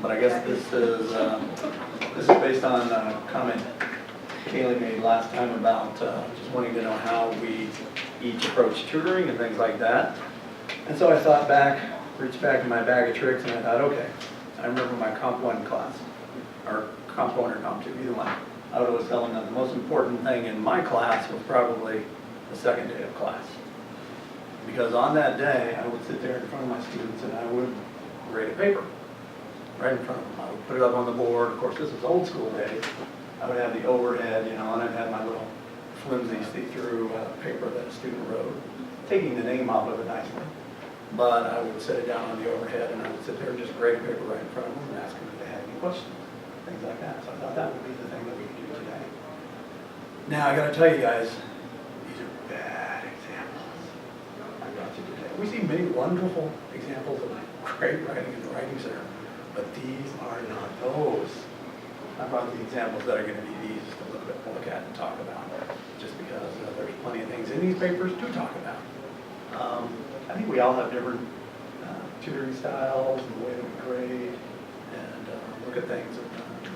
but I guess this is based on a comment Kaylee made last time about just wanting to know how we each approach tutoring and things like that. And so I thought back, reached back in my bag of tricks, and I thought, okay, I remember my Comp 1 class, or Comp 1 or Comp 2, either one. I would always tell them that the most important thing in my class was probably the second day of class. Because on that day, I would sit there in front of my students and I would grade a paper right in front of them. I would put it up on the board. Of course, this is old school days. I would have the overhead, and I'd have my little flimsy see-through paper that a student wrote, taking the name off of it nicely. But I would set it down on the overhead and I would sit there and just grade a paper right in front of them and ask them if they had any questions, things like that. So I thought that would be the thing that we could do today. Now, I got to tell you guys, these are bad examples I brought you today. We see many wonderful examples of great writing in the Writing Center, but these are not those. I brought the examples that are going to be the easiest to look at and talk about, just because there's plenty of things in these papers to talk about. I think we all have different tutoring styles and the way that we grade and look at things, and the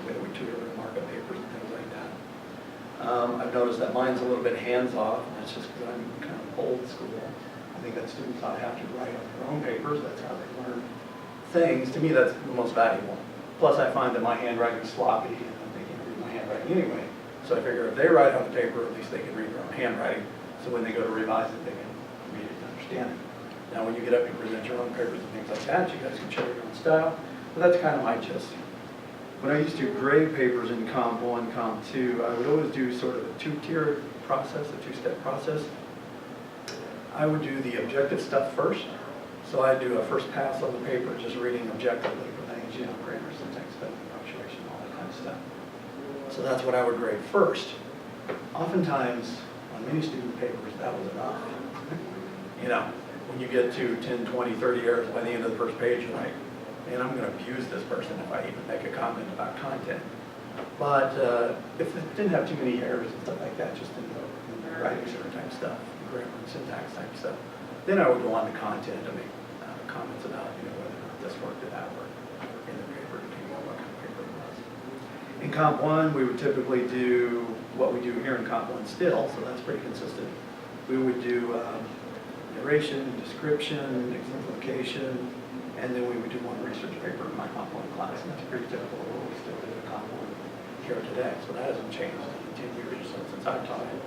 way that we tutor and market papers and things like that. I've noticed that mine's a little bit hands-off, and that's just because I'm kind of old school. I think that students ought to have to write on their own papers. That's how they learn things. To me, that's the most valuable. Plus, I find that my handwriting is sloppy, and they can't read my handwriting anyway. So I figure if they write on the paper, at least they can read their own handwriting. So when they go to revise it, they can read it and understand it. Now, when you get up and present your own papers and things like that, you guys can show your own style. But that's kind of my gist. When I used to grade papers in Comp 1, Comp 2, I would always do sort of a two-tier process, a two-step process. I would do the objective stuff first. So I'd do a first pass on the paper, just reading objectively for things, grammar, syntax, spelling, punctuation, all that kind of stuff. So that's what I would grade first. Oftentimes, on many student papers, that was enough. When you get to 10, 20, 30 errors by the end of the first page, you're like, man, I'm going to abuse this person if I even make a comment about content. But if it didn't have too many errors and stuff like that, just in the writing center type stuff, grammar and syntax type stuff, then I would go on to content and make comments about whether or not this worked or that worked in the paper, depending on what kind of paper it was. In Comp 1, we would typically do what we do here in Comp 1 still, so that's pretty consistent. We would do narration, description, exemplification, and then we would do one research paper in my Comp 1 class, and that's pretty typical of what we still do in Comp 1 here today. So that hasn't changed in 10 years or so since I've taught it.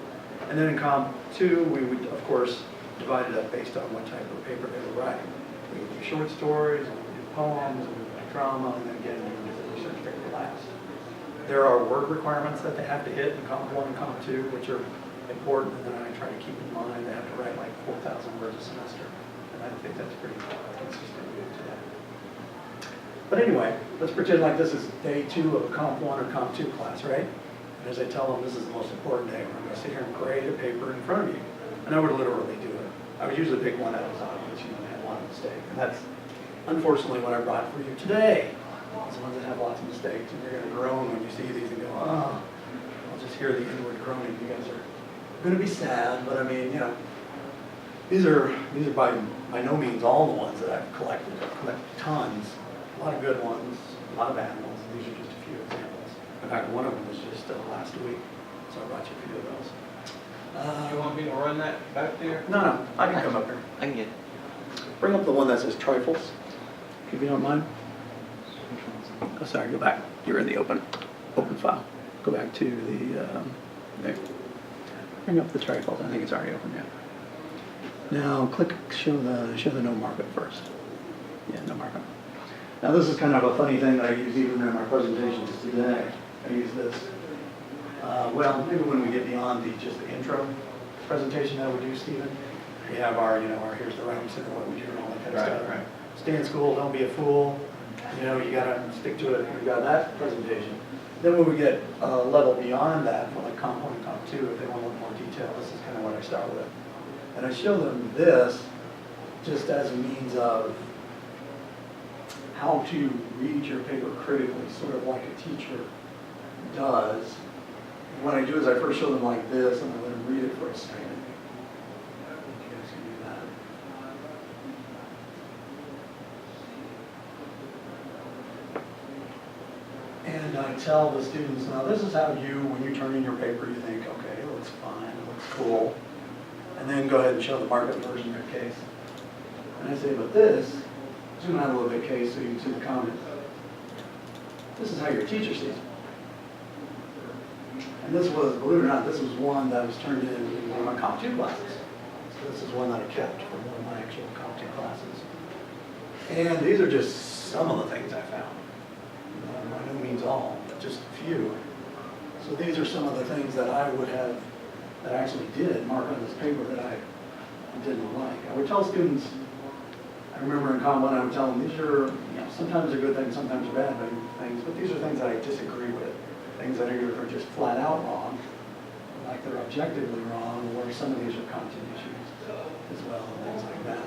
And then in Comp 2, we would, of course, divide it up based on what type of paper they were writing. We would do short stories, and we would do poems, and we would do drama, and then again, we would do the research paper last. There are word requirements that they have to hit in Comp 1 and Comp 2, which are important, and then I try to keep in mind they have to write like 4,000 words a semester, and I think that's pretty consistent with today. But anyway, let's pretend like this is day 2 of a Comp 1 or Comp 2 class, right? And as I tell them, this is the most important day where I'm going to sit here and grade a paper in front of you. And I would literally do it. I would usually pick one that was obvious, that had one mistake. And that's unfortunately what I brought for you today. It's ones that have lots of mistakes, and you're going to groan when you see these and go, oh, I'll just hear the inward groaning. You guys are going to be sad, but I mean, these are by no means all the ones that I've collected. I've collected tons, a lot of good ones, a lot of bad ones. These are just a few examples. In fact, one of them was just last week, so I brought you a few of those. You want me to run that back there? No, I can come up here. I can get Bring up the one that says trifles, if you don't mind. Oh, sorry, go back. You're in the open file. Go back to the, there. Bring up the trifles. I think it's already open, yeah. Now click show the no markup first. Yeah, no markup. Now this is kind of a funny thing that I use even in my presentations today. I use this. Well, maybe when we get beyond just the intro presentation that we do, Stephen, we have our here's the Writing Center, what we do, and all that kind of stuff. Right. Stay in school, don't be a fool. You got to stick to it. We got that presentation. Then when we get a level beyond that, for like Comp 1 and Comp 2, if they want a little more detail, this is kind of what I start with. And I show them this just as a means of how to read your paper critically, sort of like a teacher does. And what I do is I first show them like this, and I let them read it for a second. You guys can do that. And I tell the students, now this is how you, when you turn in your paper, you think, okay, it looks fine, it looks cool. And then go ahead and show the markup version of your case. And I say, but this, zoom out a little bit, Case, so you can see the comment. This is how your teacher sees it. And this was, believe it or not, this was one that was turned in one of my Comp 2 classes. So this is one that I kept from one of my actual Comp 2 classes. And these are just some of the things I found. By no means all, but just a few. So these are some of the things that I would have, that I actually did mark on this paper that I didn't like. I would tell students, I remember in Comp 1, I would tell them, these are, sometimes they're good things, sometimes they're bad things, but these are things that I disagree with. Things that are just flat out wrong, like they're objectively wrong, or some of these are content issues as well, and things like that.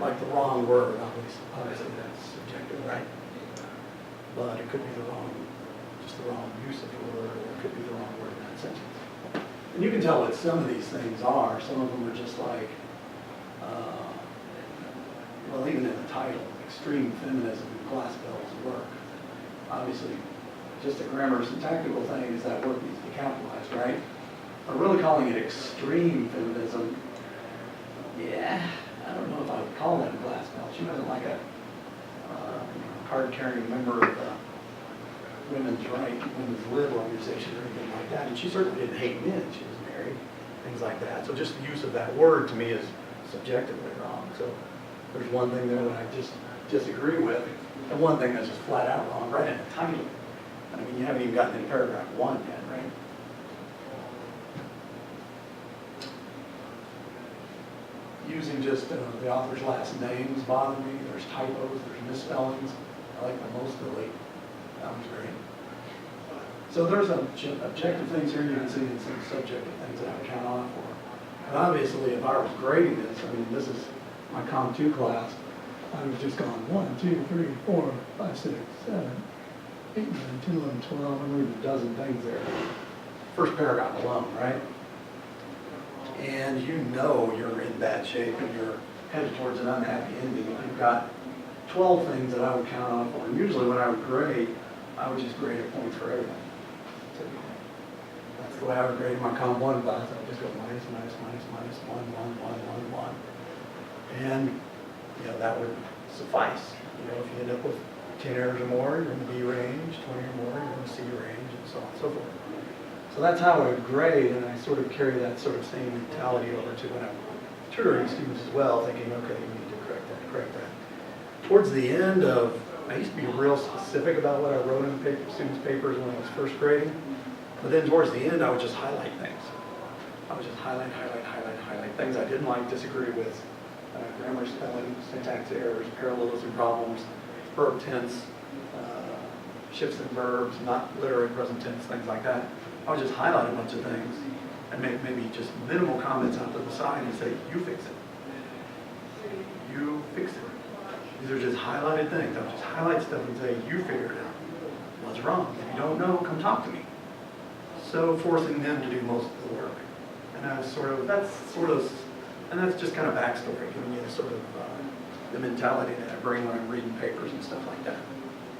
Like the wrong word, obviously that's subjective, right? But it could be the wrong, just the wrong use of the word, or it could be the wrong word in that sentence. And you can tell what some of these things are. Some of them are just like, well, even in the title, extreme feminism in glass bells work. Obviously, just a grammar syntactical thing is that word needs to be capitalized, right? But really calling it extreme feminism, yeah, I don't know if I would call that a glass bell. She wasn't like a card-carrying member of the women's lib organization or anything like that. And she certainly didn't hate men. She was married, things like that. So just the use of that word to me is subjectively wrong. So there's one thing there that I just disagree with, and one thing that's just flat out wrong, right in the title. I mean, you haven't even gotten into paragraph 1 yet, right? Using just the author's last names bother me. There's typos, there's misspellings. I like the most delete. That was great. So there's objective things here you can see, and some subjective things that I would count on for. And obviously, if I was grading this, I mean, this is my Comp 2 class. I would just gone 1, 2, 3, 4, 5, 6, 7, 8, 9, 10, 11, 12. I'm reading a dozen things there. First paragraph alone, right? And you know you're in bad shape and you're headed towards an unhappy ending. You've got 12 things that I would count on for. And usually when I would grade, I would just grade a point for everything. That's the way I would grade my Comp 1 class. I would just go minus, minus, minus, minus, 1, 1, 1, 1, 1. And, that would suffice. If you end up with 10 errors or more, you're in the B range, 20 or more, you're in the C range, and so on and so forth. So that's how I would grade, and I sort of carry that sort of same mentality over to when I'm tutoring students as well, thinking, okay, you need to correct that. Towards the end of, I used to be real specific about what I wrote in students' papers when I was first grading, but then towards the end, I would just highlight things. I would just highlight things I didn't like, disagree with, grammar, spelling, syntax errors, parallelism problems, verb tense, shifts in verbs, not literary present tense, things like that. I would just highlight a bunch of things and make maybe just minimal comments out to the side and say, you fix it. You fix it. These are just highlighted things. I would just highlight stuff and say, you figure it out. What's wrong? If you don't know, come talk to me. So forcing them to do most of the work. And that's just kind of backstory, giving you the mentality that I bring when I'm reading papers and stuff like that.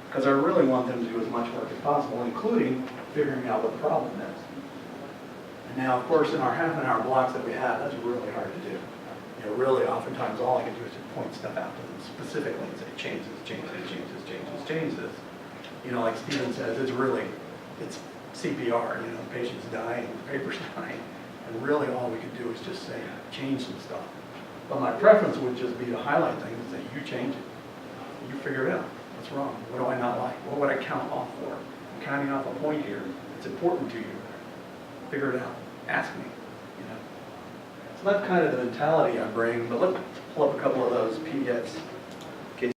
Because I really want them to do as much work as possible, including figuring out what the problem is. And now, of course, in our half-an-hour blocks that we have, that's really hard to do. Really, oftentimes, all I can do is just point stuff out to them specifically and say, change this. Like Stephen says, it's CPR, the patient's dying, the paper's dying. And really, all we can do is just say, change some stuff. But my preference would just be to highlight things and say, you change it. You figure it out. What's wrong? What do I not like? What would I count off for? I'm counting off a point here. It's important to you. Figure it out. Ask me. So that's kind of the mentality I bring. But let's pull up a couple of those PDFs